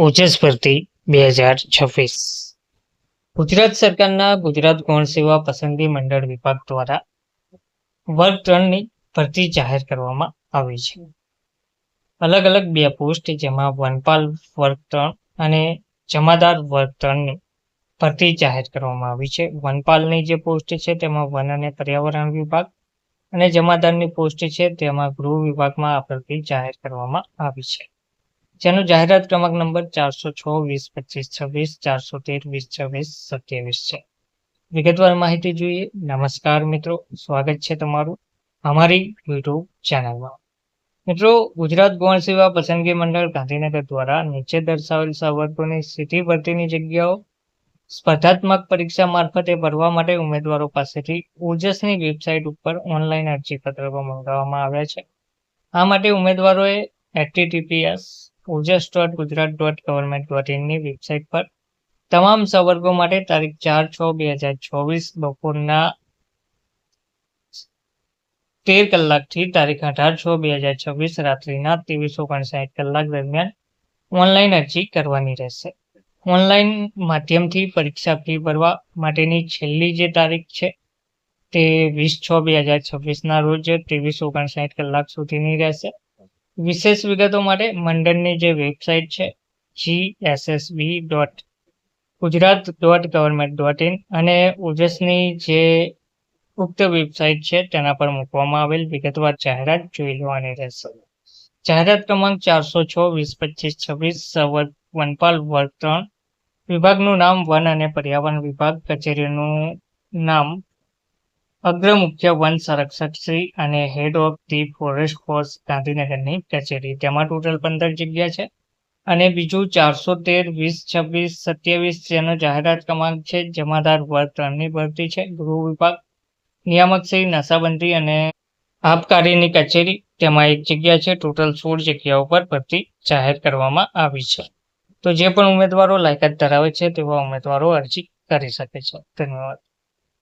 ઓજસ ભરતી 2026 ગુજરાત સરકારના ગુજરાત ગૌણ સેવા પસંદગી મંડળ વિભાગ દ્વારા વર્ગ 3ની ભરતી જાહેર કરવામાં આવી છે. અલગ અલગ બે પોસ્ટ જેમાં વનપાલ વર્ગ 3 અને જમાદાર વર્ગ 3ની ભરતી જાહેર કરવામાં આવી છે. વનપાલની જે પોસ્ટ છે તેમાં વન અને પર્યાવરણ વિભાગ અને જમાદારની પોસ્ટ છે તેમાં ગૃહ વિભાગમાં આ ભરતી જાહેર કરવામાં આવી છે, જેનો જાહેરાત ક્રમાંક નંબર 406-2025-26, 413-2026-27 છે. વિગતવાર માહિતી જોઈએ. નમસ્કાર મિત્રો, સ્વાગત છે તમારું અમારી યુટ્યુબ ચેનલમાં. મિત્રો, ગુજરાત ગૌણ સેવા પસંદગી મંડળ ગાંધીનગર દ્વારા નીચે દર્શાવેલ સંવર્ગોની સીધી ભરતીની જગ્યાઓ સ્પર્ધાત્મક પરીક્ષા મારફતે ભરવા માટે ઉમેદવારો પાસેથી ઓજસની વેબસાઇટ ઉપર ઓનલાઈન અરજીપત્રકો મંગાવવામાં આવ્યા છે. આ માટે ઉમેદવારોએ https://ojas.gujarat.government.in ની વેબસાઇટ પર તમામ સંવર્ગો માટે તારીખ 4/6/2024 બપોરના 13 કલાકથી તારીખ 18/6/2026 રાત્રિના 23:59 કલાક દરમિયાન ઓનલાઈન અરજી કરવાની રહેશે. ઓનલાઈન માધ્યમથી પરીક્ષા ફી ભરવા માટેની છેલ્લી જે તારીખ છે તે 20/6/2026 રોજ 23:59 કલાક સુધીની રહેશે. વિશેષ વિગતો માટે મંડળની જે વેબસાઇટ છે gssb.gujarat.government.in અને ઓજસની જે ઉક્ત વેબસાઇટ છે તેના પર મૂકવામાં આવેલ વિગતવાર જાહેરાત જોઈ લેવાની રહેશે. જાહેરાત ક્રમાંક 406-2025-26 સંવર્ગ વનપાલ વર્ગ 3 વિભાગનું નામ વન અને પર્યાવરણ વિભાગ, કચેરીનું નામ અગ્ર મુખ્ય વન સંરક્ષક શ્રી અને head of the forest force ગાંધીનગરની કચેરી. તેમાં ટોટલ 15 જગ્યા છે. અને બીજું 413-2026-27 જેનો જાહેરાત ક્રમાંક છે જમાદાર વર્ગ 3ની ભરતી છે. ગૃહ વિભાગ, નિયામક શ્રી નશાબંધી અને આબકારીની કચેરી, તેમાં 1 જગ્યા છે. ટોટલ 16 જગ્યાઓ પર ભરતી જાહેર કરવામાં આવી છે. તો જે પણ ઉમેદવારો લાયકાત ધરાવે છે તેવા ઉમેદવારો અરજી કરી શકે છે. ધન્યવાદ.